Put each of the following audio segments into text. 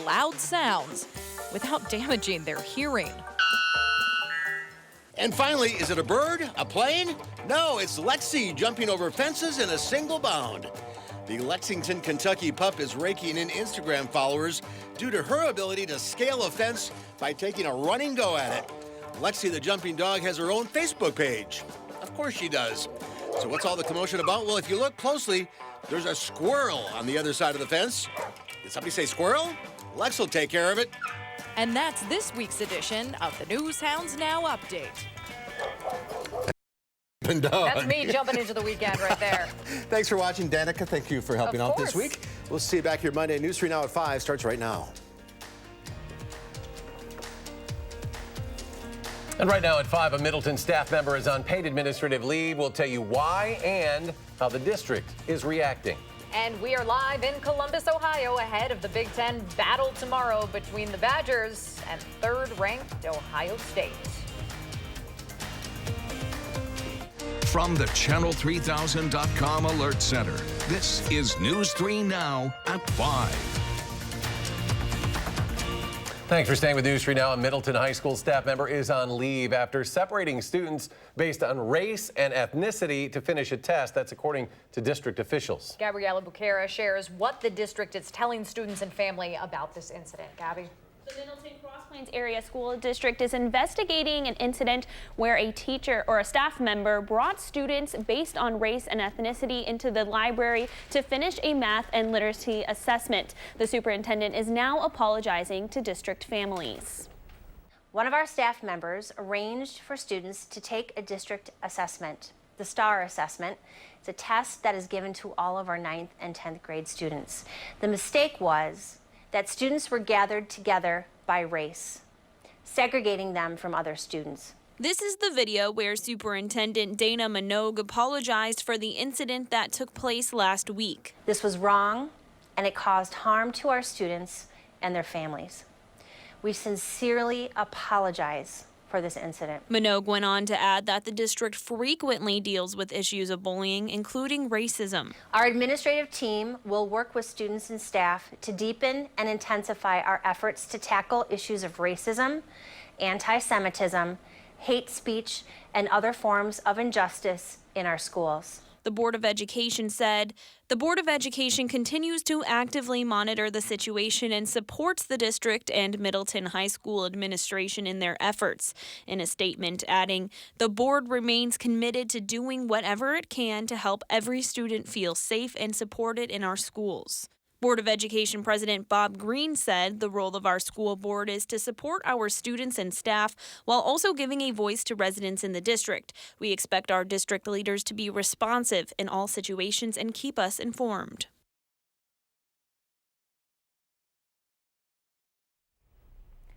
loud sounds without damaging their hearing. And finally, is it a bird? A plane? No, it's Lexi jumping over fences in a single bound. The Lexington, Kentucky pup is raking in Instagram followers due to her ability to scale a fence by taking a running go at it. Lexi the jumping dog has her own Facebook page. Of course she does. So what's all the commotion about? Well, if you look closely, there's a squirrel on the other side of the fence. Did somebody say squirrel? Lex will take care of it. And that's this week's edition of the News Hounds Now Update. That's me jumping into the weekend right there. Thanks for watching, Danica. Thank you for helping out this week. We'll see you back here Monday. News 3 Now at 5 starts right now. And right now at 5, a Middleton staff member is on paid administrative leave. We'll tell you why and how the district is reacting. And we are live in Columbus, Ohio, ahead of the Big Ten battle tomorrow between the Badgers and third-ranked Ohio State. From the Channel3000.com Alert Center, this is News 3 Now at 5. Thanks for staying with News 3 Now. A Middleton High School staff member is on leave after separating students based on race and ethnicity to finish a test. That's according to district officials. Gabriella Bucara shares what the district is telling students and family about this incident. Gabby? The Middleton Cross Plains Area School District is investigating an incident where a teacher or a staff member brought students based on race and ethnicity into the library to finish a math and literacy assessment. The superintendent is now apologizing to district families. One of our staff members arranged for students to take a district assessment, the STAR assessment. It's a test that is given to all of our 9th and 10th grade students. The mistake was that students were gathered together by race, segregating them from other students. This is the video where Superintendent Dana Minogue apologized for the incident that took place last week. This was wrong, and it caused harm to our students and their families. We sincerely apologize for this incident. Minogue went on to add that the district frequently deals with issues of bullying, including racism. Our administrative team will work with students and staff to deepen and intensify our efforts to tackle issues of racism, anti-Semitism, hate speech, and other forms of injustice in our schools. The Board of Education said, the Board of Education continues to actively monitor the situation and supports the district and Middleton High School administration in their efforts. In a statement adding, the board remains committed to doing whatever it can to help every student feel safe and supported in our schools. Board of Education President Bob Green said the role of our school board is to support our students and staff while also giving a voice to residents in the district. We expect our district leaders to be responsive in all situations and keep us informed.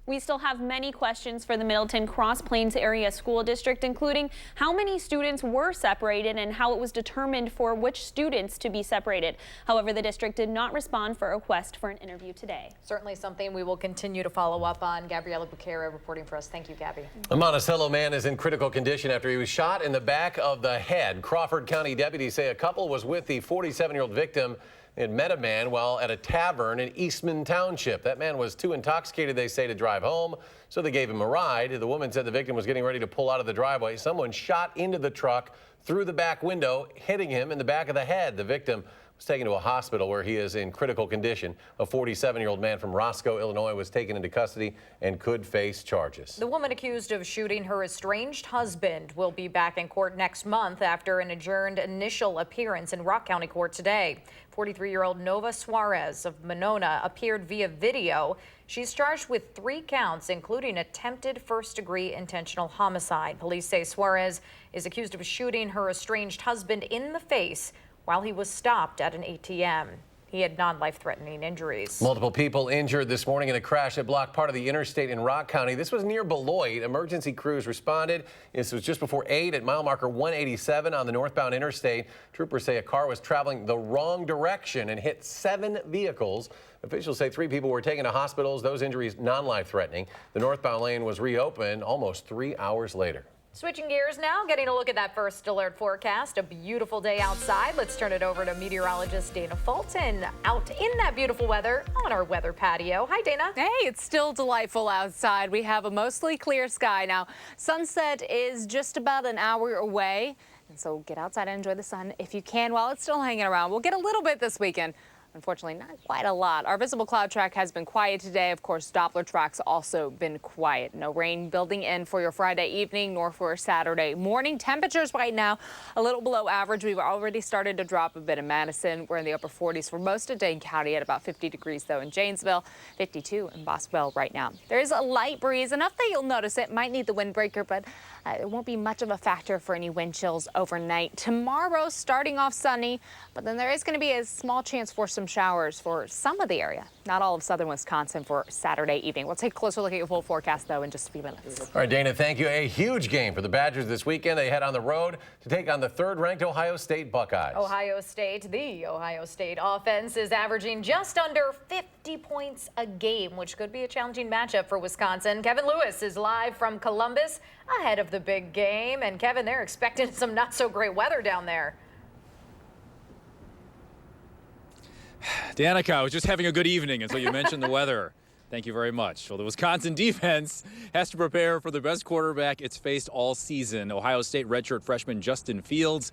We still have many questions for the Middleton Cross Plains Area School District, including how many students were separated and how it was determined for which students to be separated. However, the district did not respond for a request for an interview today. Certainly something we will continue to follow up on. Gabriella Bucara reporting for us. Thank you, Gabby. A Monticello man is in critical condition after he was shot in the back of the head. Crawford County deputies say a couple was with the 47-year-old victim and met a man while at a tavern in Eastman Township. That man was too intoxicated, they say, to drive home, so they gave him a ride. The woman said the victim was getting ready to pull out of the driveway. Someone shot into the truck through the back window, hitting him in the back of the head. The victim was taken to a hospital where he is in critical condition. A 47-year-old man from Roscoe, Illinois, was taken into custody and could face charges. The woman accused of shooting her estranged husband will be back in court next month after an adjourned initial appearance in Rock County Court today. 43-year-old Nova Suarez of Monona appeared via video. She's charged with 3 counts, including attempted first-degree intentional homicide. Police say Suarez is accused of shooting her estranged husband in the face while he was stopped at an ATM. He had non-life-threatening injuries. Multiple people injured this morning in a crash that blocked part of the interstate in Rock County. This was near Beloit. Emergency crews responded. This was just before 8 at mile marker 187 on the northbound interstate. Troopers say a car was traveling the wrong direction and hit 7 vehicles. Officials say 3 people were taken to hospitals. Those injuries non-life-threatening. The northbound lane was reopened almost 3 hours later. Switching gears now, getting a look at that first alert forecast. A beautiful day outside. Let's turn it over to meteorologist Dana Fulton out in that beautiful weather on our weather patio. Hi, Dana. Hey, it's still delightful outside. We have a mostly clear sky now. Sunset is just about an hour away, and so get outside and enjoy the sun if you can while it's still hanging around. We'll get a little bit this weekend. Unfortunately, not quite a lot. Our visible cloud track has been quiet today. Of course, Doppler track's also been quiet. No rain building in for your Friday evening nor for Saturday morning. Temperatures right now a little below average. We've already started to drop a bit in Madison. We're in the upper 40s for most of Dane County at about 50 degrees, though, in Janesville, 52 in Boswell right now. There is a light breeze, enough that you'll notice it. Might need the windbreaker, but it won't be much of a factor for any wind chills overnight. Tomorrow, starting off sunny, but then there is going to be a small chance for some showers for some of the area. Not all of southern Wisconsin for Saturday evening. We'll take a closer look at your full forecast, though, in just a few minutes. All right, Dana, thank you. A huge game for the Badgers this weekend. They head on the road to take on the third-ranked Ohio State Buckeyes. The Ohio State offense is averaging just under 50 points a game, which could be a challenging matchup for Wisconsin. Kevin Lewis is live from Columbus ahead of the big game. And Kevin, they're expecting some not so great weather down there. Danica, I was just having a good evening until you mentioned the weather. Thank you very much. Well, the Wisconsin defense has to prepare for the best quarterback it's faced all season. Ohio State redshirt freshman Justin Fields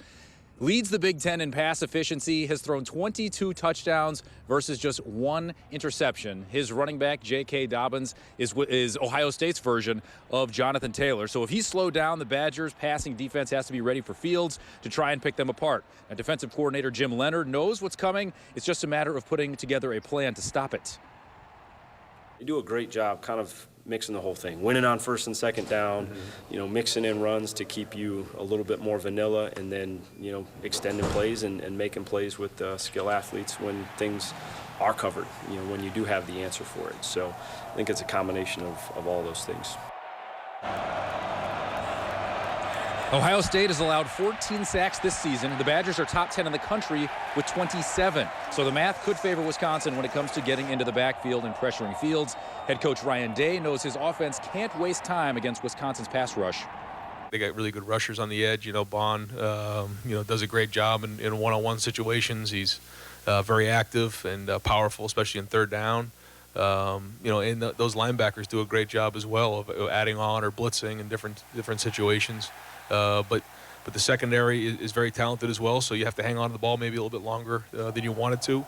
leads the Big Ten in pass efficiency, has thrown 22 touchdowns versus just 1 interception. His running back, J.K. Dobbins, is Ohio State's version of Jonathan Taylor. So if he's slowed down, the Badgers' passing defense has to be ready for Fields to try and pick them apart. Now, defensive coordinator Jim Leonard knows what's coming. It's just a matter of putting together a plan to stop it. You do a great job kind of mixing the whole thing, winning on first and second down, mixing in runs to keep you a little bit more vanilla, and then, extending plays and making plays with skill athletes when things are covered, when you do have the answer for it. So I think it's a combination of all those things. Ohio State has allowed 14 sacks this season. The Badgers are top 10 in the country with 27. So the math could favor Wisconsin when it comes to getting into the backfield and pressuring Fields. Head coach Ryan Day knows his offense can't waste time against Wisconsin's pass rush. They got really good rushers on the edge. Bond, does a great job in one-on-one situations. He's very active and powerful, especially in third down. And those linebackers do a great job as well of adding on or blitzing in different situations. But the secondary is very talented as well, so you have to hang on to the ball maybe a little bit longer than you wanted to.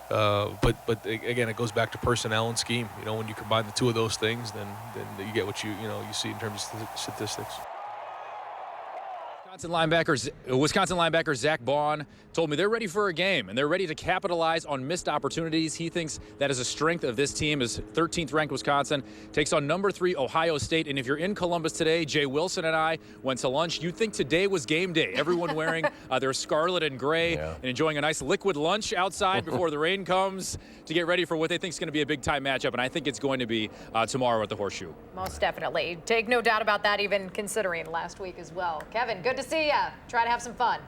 But again, it goes back to personnel and scheme. When you combine the two of those things, then you get what you see in terms of statistics. Wisconsin linebacker Zach Baun told me they're ready for a game and they're ready to capitalize on missed opportunities. He thinks that is a strength of this team as 13th ranked Wisconsin takes on number 3 Ohio State. And if you're in Columbus today, Jay Wilson and I went to lunch. You'd think today was game day. Everyone wearing their scarlet and gray and enjoying a nice liquid lunch outside before the rain comes to get ready for what they think is going to be a big time matchup. And I think it's going to be tomorrow at the Horseshoe. Most definitely. Take no doubt about that, even considering last week as well. Kevin, good to see ya. Try to have some fun.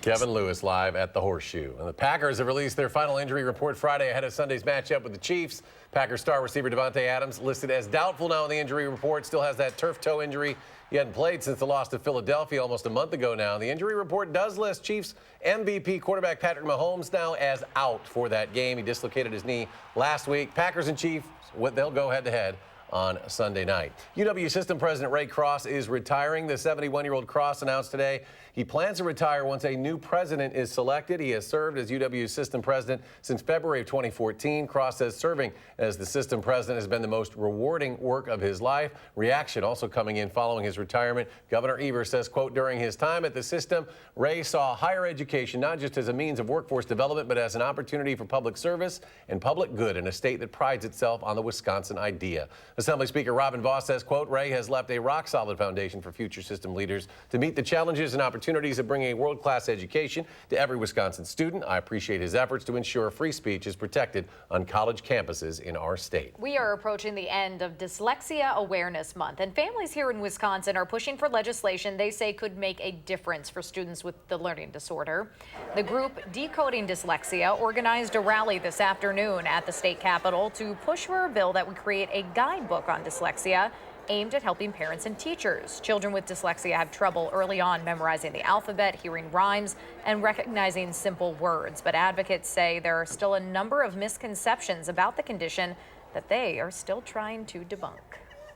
Kevin Lewis live at the Horseshoe. And the Packers have released their final injury report Friday ahead of Sunday's matchup with the Chiefs. Packers star receiver Devontae Adams listed as doubtful now in the injury report. Still has that turf toe injury. He hadn't played since the loss to Philadelphia almost a month ago now. The injury report does list Chiefs MVP quarterback Patrick Mahomes now as out for that game. He dislocated his knee last week. Packers and Chiefs, they'll go head-to-head on Sunday night. UW System President Ray Cross is retiring. The 71-year-old Cross announced today he plans to retire once a new president is selected. He has served as UW System President since February of 2014. Cross says serving as the system president has been the most rewarding work of his life. Reaction also coming in following his retirement. Governor Evers says, quote, during his time at the system, Ray saw higher education not just as a means of workforce development, but as an opportunity for public service and public good in a state that prides itself on the Wisconsin idea. Assembly Speaker Robin Vos says, quote, Ray has left a rock-solid foundation for future system leaders to meet the challenges and opportunities of bringing a world-class education to every Wisconsin student. I appreciate his efforts to ensure free speech is protected on college campuses in our state. We are approaching the end of Dyslexia Awareness Month, and families here in Wisconsin are pushing for legislation they say could make a difference for students with the learning disorder. The group Decoding Dyslexia organized a rally this afternoon at the state capitol to push for a bill that would create a guidebook on dyslexia aimed at helping parents and teachers. Children with dyslexia have trouble early on memorizing the alphabet, hearing rhymes, and recognizing simple words. But advocates say there are still a number of misconceptions about the condition that they are still trying to debunk.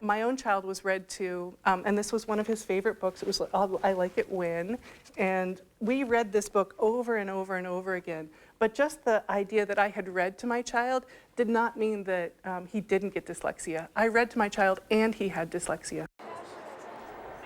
My own child was read to, and this was one of his favorite books. It was I Like It When, and we read this book over and over and over again. But just the idea that I had read to my child did not mean that he didn't get dyslexia. I read to my child and he had dyslexia.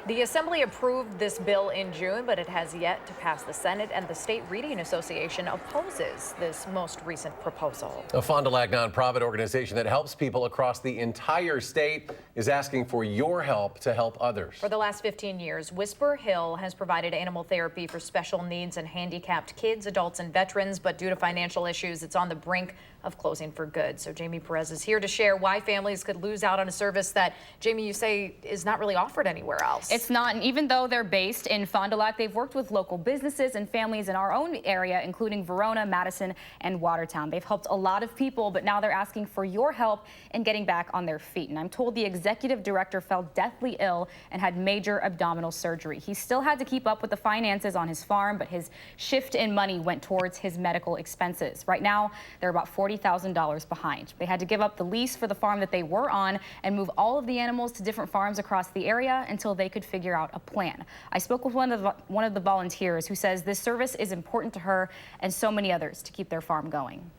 The Assembly approved this bill in June, but it has yet to pass the Senate, and the State Reading Association opposes this most recent proposal. A Fond du Lac nonprofit organization that helps people across the entire state is asking for your help to help others. For the last 15 years, Whisper Hill has provided animal therapy for special needs and handicapped kids, adults, and veterans, but due to financial issues, it's on the brink of closing for good. So Jamie Perez is here to share why families could lose out on a service that, Jamie, you say is not really offered anywhere else. It's not, and even though they're based in Fond du Lac, they've worked with local businesses and families in our own area, including Verona, Madison, and Watertown. They've helped a lot of people, but now they're asking for your help in getting back on their feet. And I'm told the executive director fell deathly ill and had major abdominal surgery. He still had to keep up with the finances on his farm, but his shift in money went towards his medical expenses. Right now, they're about $40,000 behind. They had to give up the lease for the farm that they were on and move all of the animals to different farms across the area until they could figure out a plan. I spoke with one of the volunteers who says this service is important to her and so many others to keep their farm going.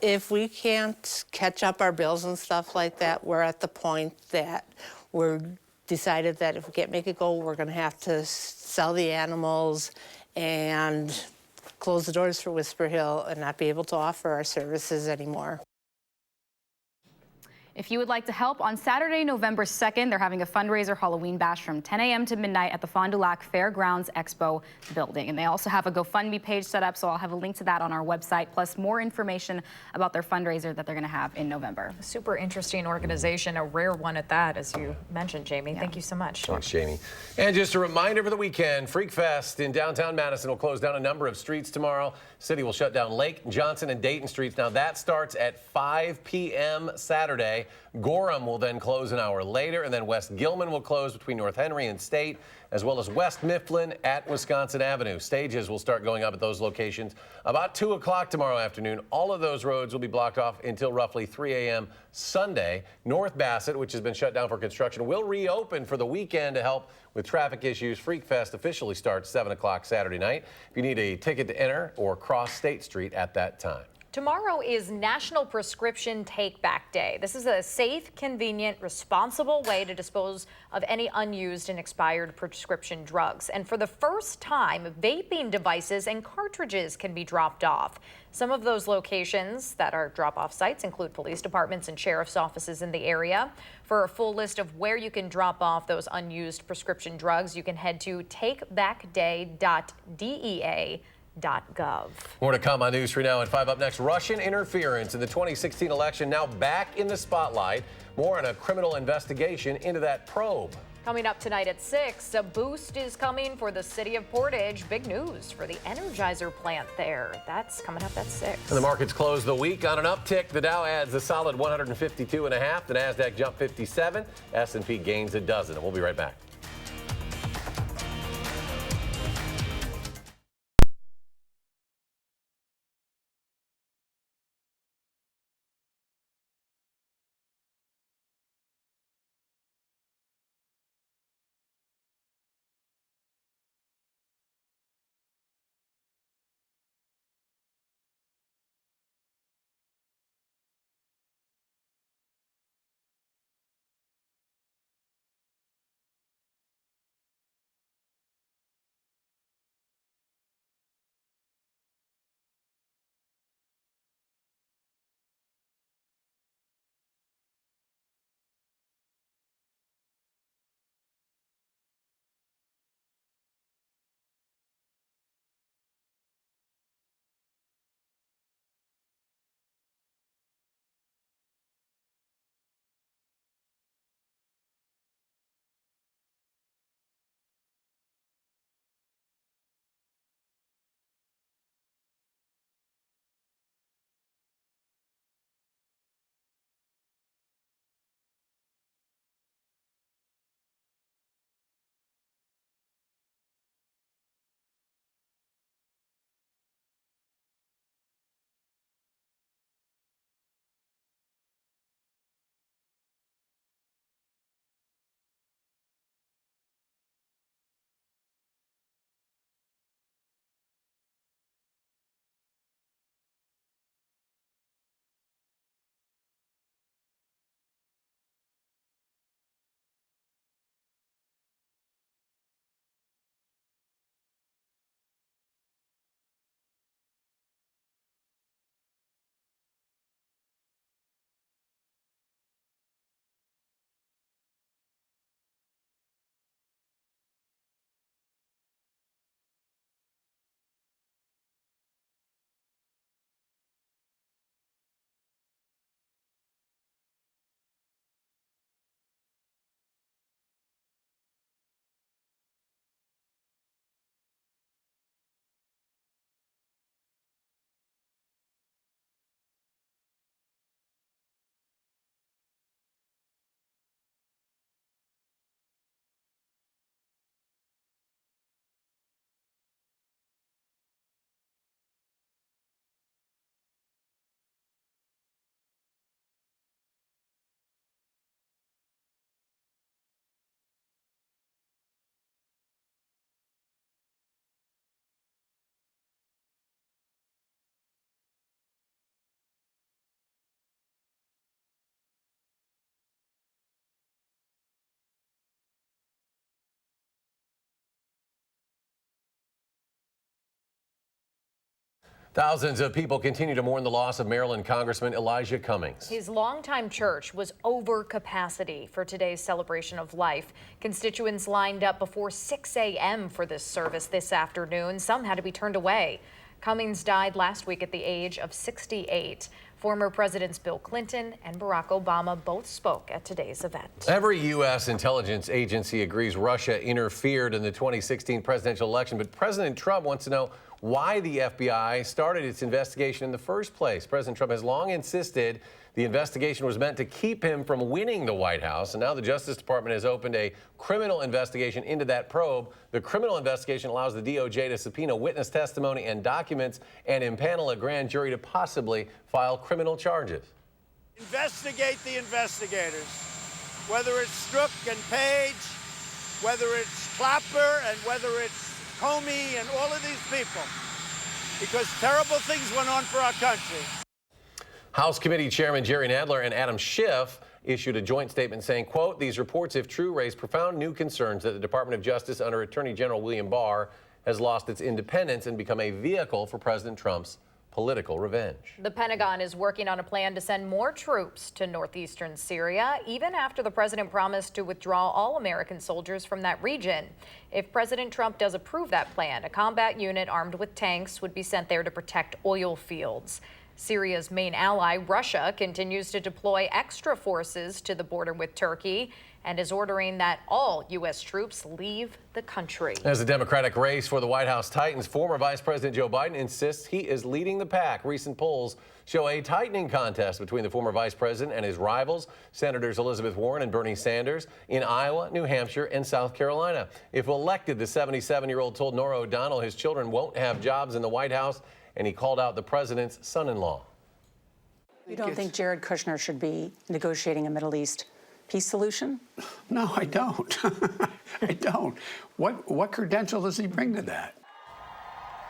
If we can't catch up our bills and stuff like that, we're at the point that we're decided that if we can't make it go, we're going to have to sell the animals and close the doors for Whisper Hill and not be able to offer our services anymore. If you would like to help, on Saturday, November 2nd, they're having a fundraiser Halloween bash from 10 a.m. to midnight at the Fond du Lac Fairgrounds Expo building. And they also have a GoFundMe page set up, so I'll have a link to that on our website, plus more information about their fundraiser that they're going to have in November. A super interesting organization, a rare one at that, as you mentioned, Jamie. Yeah. Thank you so much. Thanks, Jamie. And just a reminder for the weekend, Freak Fest in downtown Madison will close down a number of streets tomorrow. City will shut down Lake, Johnson, and Dayton streets. Now that starts at 5 p.m. Saturday. Gorham will then close an hour later, and then West Gilman will close between North Henry and State, as well as West Mifflin at Wisconsin Avenue. Stages will start going up at those locations about 2 o'clock tomorrow afternoon. All of those roads will be blocked off until roughly 3 a.m. Sunday. North Bassett, which has been shut down for construction, will reopen for the weekend to help with traffic issues. Freak Fest officially starts 7 o'clock Saturday night. If you need a ticket to enter or cross State Street at that time. Tomorrow is National Prescription Take-Back Day. This is a safe, convenient, responsible way to dispose of any unused and expired prescription drugs. And for the first time, vaping devices and cartridges can be dropped off. Some of those locations that are drop-off sites include police departments and sheriff's offices in the area. For a full list of where you can drop off those unused prescription drugs, you can head to takebackday.dea.gov. More to come on News 3 Now at 5. Up next, Russian interference in the 2016 election now back in the spotlight. More on a criminal investigation into that probe. Coming up tonight at 6, a boost is coming for the city of Portage. Big news for the Energizer plant there. That's coming up at 6. And the markets close the week on an uptick. The Dow adds a solid 152.5. The NASDAQ jumped 57. S&P gains a dozen. And we'll be right back. Thousands of people continue to mourn the loss of Maryland Congressman Elijah Cummings. His longtime church was over capacity for today's celebration of life. Constituents lined up before 6 a.m. for this service this afternoon. Some had to be turned away. Cummings died last week at the age of 68. Former Presidents Bill Clinton and Barack Obama both spoke at today's event. Every U.S. intelligence agency agrees Russia interfered in the 2016 presidential election, but President Trump wants to know why the FBI started its investigation in the first place. President Trump has long insisted the investigation was meant to keep him from winning the White House, and now the Justice Department has opened a criminal investigation into that probe. The criminal investigation allows the DOJ to subpoena witness testimony and documents and impanel a grand jury to possibly file criminal charges. Investigate the investigators, whether it's Strzok and Page, whether it's Clapper, and whether it's Comey and all of these people, because terrible things went on for our country. House Committee Chairman Jerry Nadler and Adam Schiff issued a joint statement saying, quote, "These reports, if true, raise profound new concerns that the Department of Justice under Attorney General William Barr has lost its independence and become a vehicle for President Trump's political revenge." The Pentagon is working on a plan to send more troops to northeastern Syria, even after the president promised to withdraw all American soldiers from that region. If President Trump does approve that plan, a combat unit armed with tanks would be sent there to protect oil fields. Syria's main ally, Russia, continues to deploy extra forces to the border with Turkey and is ordering that all U.S. troops leave the country. As the Democratic race for the White House tightens, former Vice President Joe Biden insists he is leading the pack. Recent polls show a tightening contest between the former vice president and his rivals, Senators Elizabeth Warren and Bernie Sanders, in Iowa, New Hampshire, and South Carolina. If elected, the 77-year-old told Norah O'Donnell his children won't have jobs in the White House, and he called out the president's son-in-law. You don't think Jared Kushner should be negotiating a Middle East peace solution? No, I don't. I don't. What credential does he bring to that?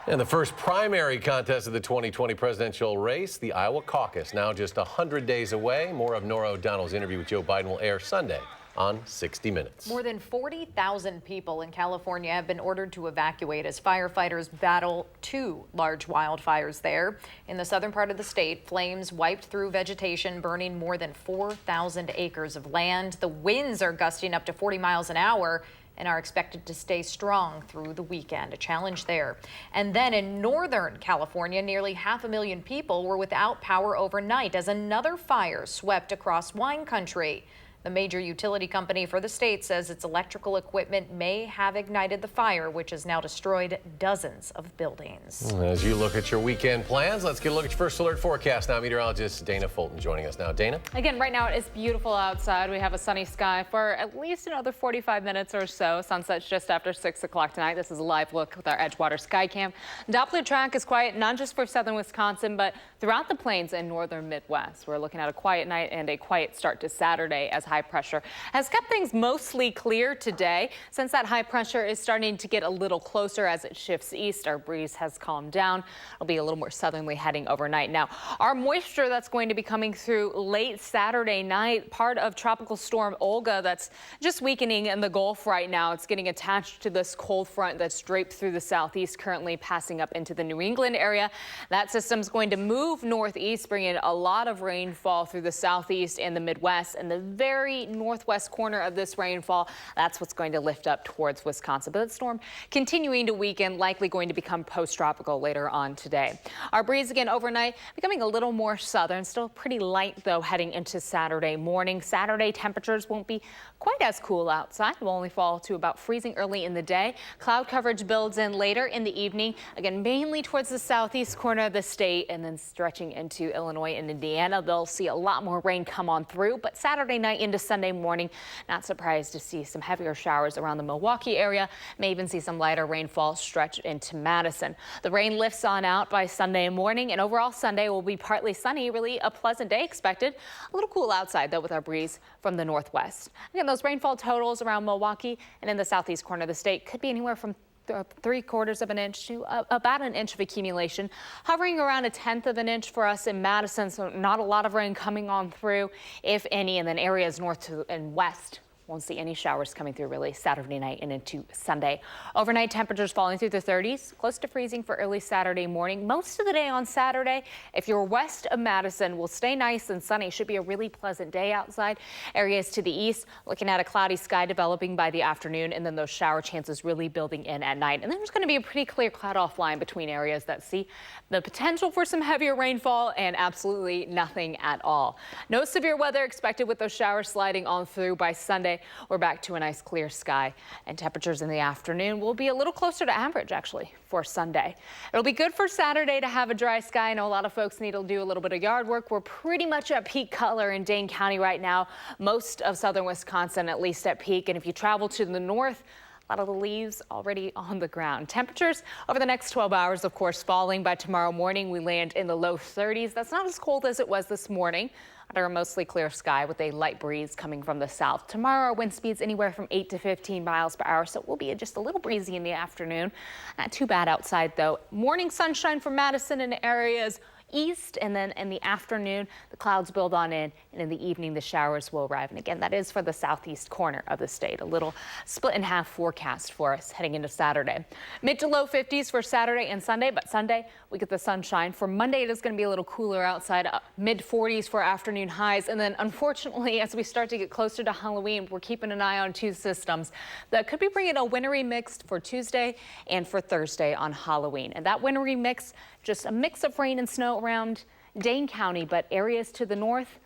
And the first primary contest of the 2020 presidential race, the Iowa caucus, now just 100 days away. More of Norah O'Donnell's interview with Joe Biden will air Sunday on 60 Minutes. More than 40,000 people in California have been ordered to evacuate as firefighters battle two large wildfires there. In the southern part of the state, flames wiped through vegetation, burning more than 4,000 acres of land. The winds are gusting up to 40 miles an hour and are expected to stay strong through the weekend. A challenge there. And then in Northern California, nearly 500,000 people were without power overnight as another fire swept across wine country. The major utility company for the state says its electrical equipment may have ignited the fire, which has now destroyed dozens of buildings. As you look at your weekend plans, let's get a look at your first alert forecast now. Meteorologist Dana Fulton joining us now. Dana? Again, right now it's beautiful outside. We have a sunny sky for at least another 45 minutes or so. Sunset's just after 6 o'clock tonight. This is a live look with our Edgewater sky cam. Doppler track is quiet, not just for southern Wisconsin, but throughout the plains and northern Midwest. We're looking at a quiet night and a quiet start to Saturday as high pressure has kept things mostly clear today. Since that high pressure is starting to get a little closer as it shifts east, our breeze has calmed down. It'll be a little more southerly heading overnight. Now, our moisture that's going to be coming through late Saturday night, part of Tropical Storm Olga that's just weakening in the Gulf right now. It's getting attached to this cold front that's draped through the southeast, currently passing up into the New England area. That system's going to move northeast, bringing a lot of rainfall through the southeast and the Midwest, and the very northwest corner of this rainfall, that's what's going to lift up towards Wisconsin. But the storm continuing to weaken, likely going to become post-tropical later on today. Our breeze again overnight becoming a little more southern, still pretty light though heading into Saturday morning. Saturday temperatures won't be quite as cool outside. Will only fall to about freezing early in the day. Cloud coverage builds in later in the evening, again mainly towards the southeast corner of the state and then stretching into Illinois and Indiana. They'll see a lot more rain come on through, but Saturday night into Sunday morning, not surprised to see some heavier showers around the Milwaukee area. May even see some lighter rainfall stretch into Madison. The rain lifts on out by Sunday morning, and overall Sunday will be partly sunny. Really a pleasant day expected. A little cool outside though with our breeze from the northwest. Again, those rainfall totals around Milwaukee and in the southeast corner of the state could be anywhere from 3/4 of an inch to about an inch of accumulation, hovering around 1/10 of an inch for us in Madison. So not a lot of rain coming on through, if any, and then areas north to and west Won't see any showers coming through really Saturday night and into Sunday. Overnight temperatures falling through the 30s, close to freezing for early Saturday morning. Most of the day on Saturday, if you're west of Madison, will stay nice and sunny. Should be a really pleasant day outside. Areas to the east, looking at a cloudy sky developing by the afternoon, and then those shower chances really building in at night. And then there's going to be a pretty clear cutoff line between areas that see the potential for some heavier rainfall and absolutely nothing at all. No severe weather expected with those showers sliding on through by Sunday. We're back to a nice clear sky, and temperatures in the afternoon will be a little closer to average actually for Sunday. It'll be good for Saturday to have a dry sky. I know a lot of folks need to do a little bit of yard work. We're pretty much at peak color in Dane County right now. Most of southern Wisconsin at least at peak, and if you travel to the north, a lot of the leaves already on the ground. Temperatures over the next 12 hours, of course, falling. By tomorrow morning, we land in the low 30s. That's not as cold as it was this morning under a mostly clear sky with a light breeze coming from the south. Tomorrow, wind speeds anywhere from 8 to 15 miles per hour, so it will be just a little breezy in the afternoon. Not too bad outside, though. Morning sunshine for Madison and areas east, and then in the afternoon, the clouds build on in, and in the evening, the showers will arrive. And again, that is for the southeast corner of the state. A little split in half forecast for us heading into Saturday. Mid to low 50s for Saturday and Sunday, but Sunday we get the sunshine. For Monday, it is going to be a little cooler outside, mid 40s for afternoon highs. And then unfortunately, as we start to get closer to Halloween, we're keeping an eye on two systems that could be bringing a wintry mix for Tuesday and for Thursday on Halloween. And that wintry mix, just a mix of rain and snow around Dane County, but areas to the north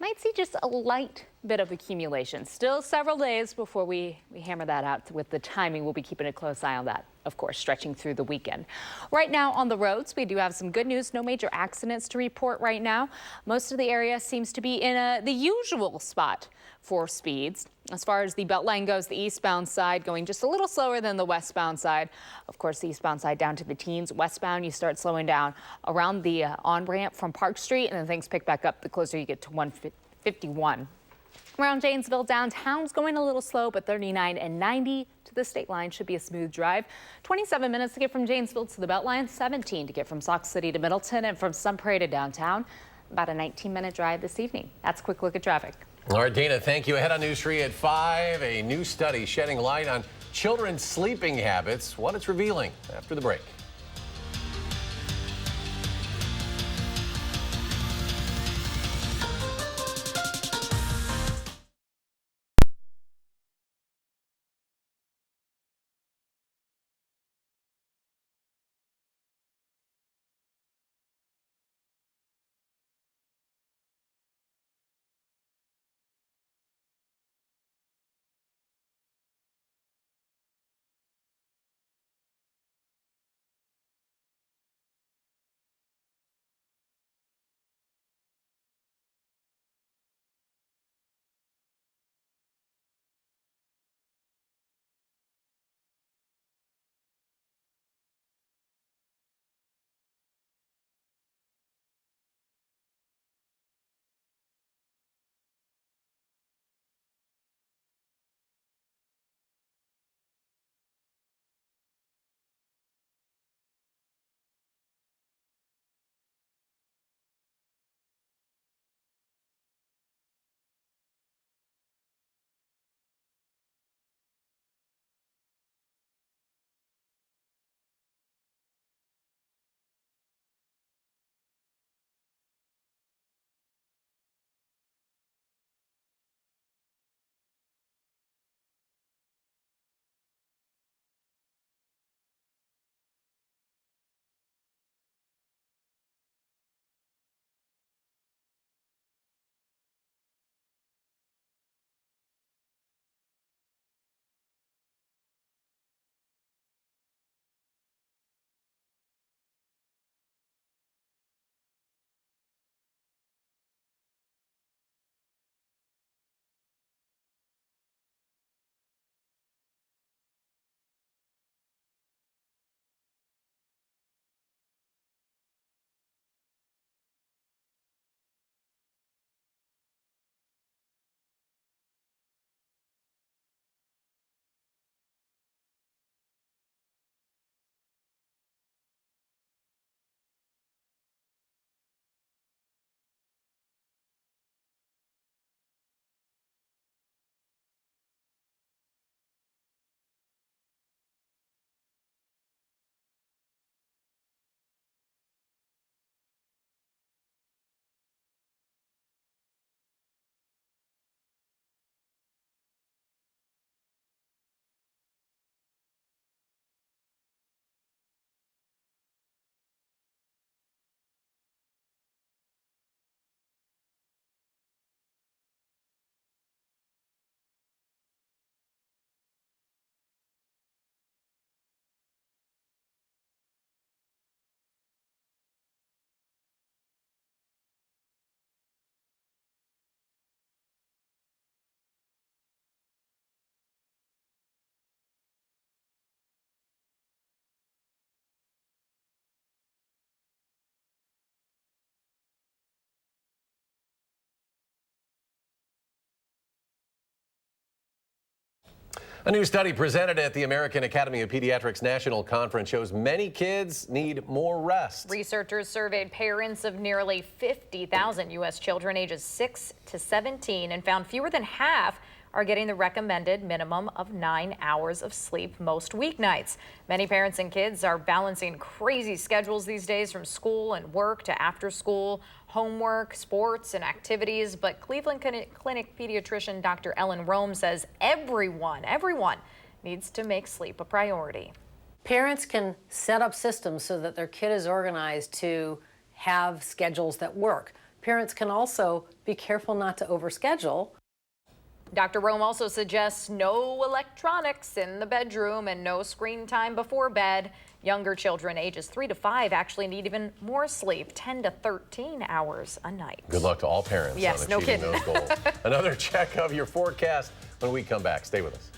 might see just a light bit of accumulation. Still several days before we hammer that out with the timing. We'll be keeping a close eye on that, of course, stretching through the weekend. Right now on the roads, we do have some good news. No major accidents to report right now. Most of the area seems to be in the usual spot for speeds. As far as the Beltline goes, the eastbound side going just a little slower than the westbound side. Of course, the eastbound side down to the teens. Westbound, you start slowing down around the on-ramp from Park Street, and then things pick back up the closer you get to 151. Around Janesville, downtown's going a little slow, but 39 and 90 to the state line should be a smooth drive. 27 minutes to get from Janesville to the Beltline, 17 to get from Sauk City to Middleton, and from Sun Prairie to downtown. About a 19-minute drive this evening. That's a quick look at traffic. All right, Dana, thank you. Ahead on News 3 at 5, a new study shedding light on children's sleeping habits, what it's revealing after the break. A new study presented at the American Academy of Pediatrics National Conference shows many kids need more rest. Researchers surveyed parents of nearly 50,000 U.S. children ages 6 to 17 and found fewer than half are getting the recommended minimum of 9 hours of sleep most weeknights. Many parents and kids are balancing crazy schedules these days, from school and work to after school, homework, sports, and activities. But Cleveland Clinic pediatrician Dr. Ellen Rome says everyone needs to make sleep a priority. Parents can set up systems so that their kid is organized to have schedules that work. Parents can also be careful not to overschedule. Dr. Rome also suggests no electronics in the bedroom and no screen time before bed. Younger children ages 3 to 5 actually need even more sleep, 10 to 13 hours a night. Good luck to all parents on achieving those goals. Another check of your forecast when we come back. Stay with us.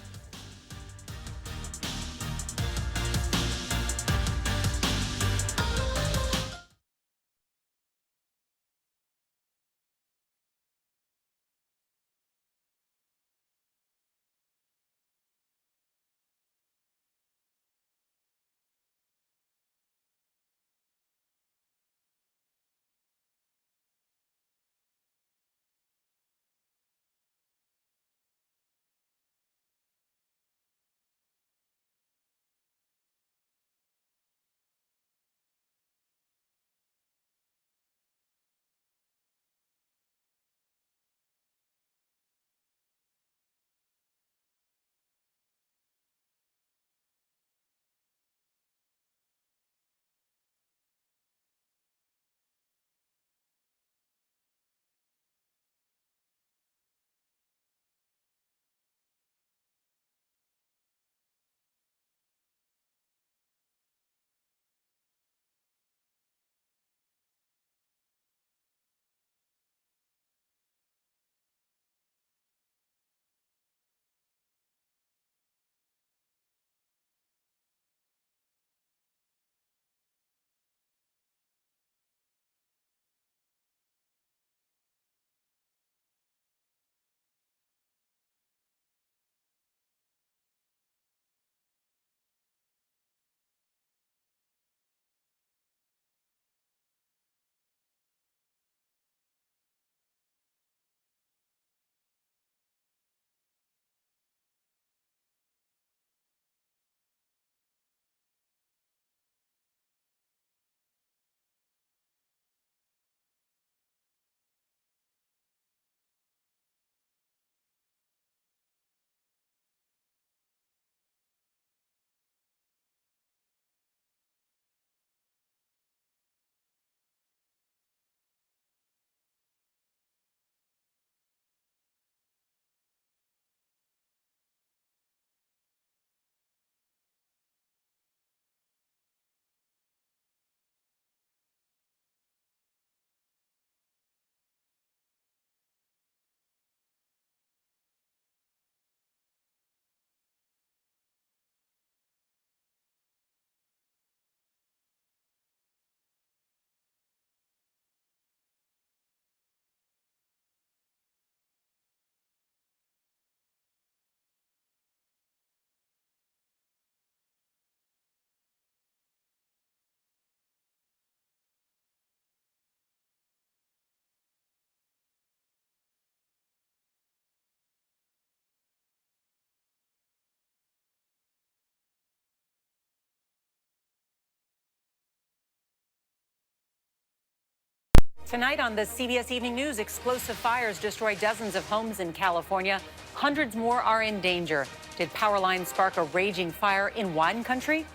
Tonight on the CBS Evening News, explosive fires destroy dozens of homes in California. Hundreds more are in danger. Did power lines spark a raging fire in wine country?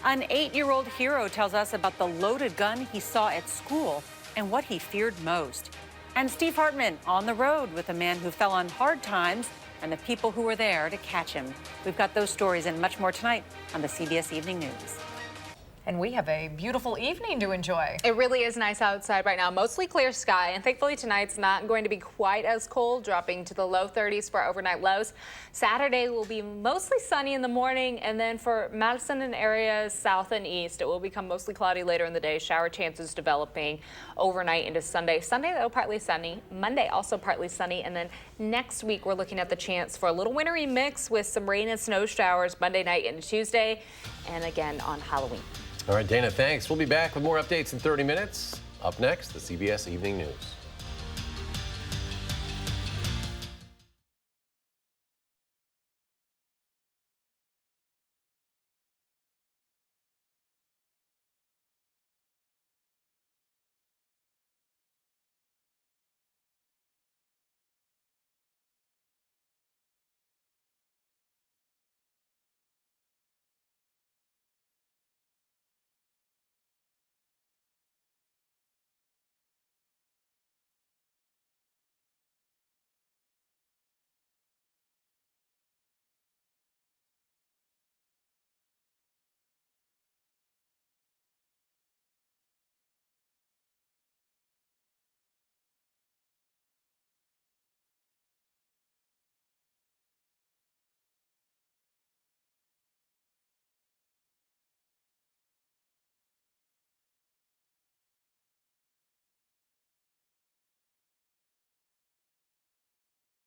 An 8-year-old hero tells us about the loaded gun he saw at school and what he feared most. And Steve Hartman on the road with a man who fell on hard times and the people who were there to catch him. We've got those stories and much more tonight on the CBS Evening News. And we have a beautiful evening to enjoy. It really is nice outside right now. Mostly clear sky, and thankfully tonight's not going to be quite as cold, dropping to the low 30s for overnight lows. Saturday will be mostly sunny in the morning, and then for Madison and areas south and east, it will become mostly cloudy later in the day. Shower chances developing overnight into Sunday. Sunday, though, partly sunny. Monday, also partly sunny. And then next week, we're looking at the chance for a little wintry mix with some rain and snow showers Monday night into Tuesday, and again on Halloween. All right, Dana, thanks. We'll be back with more updates in 30 minutes. Up next, the CBS Evening News.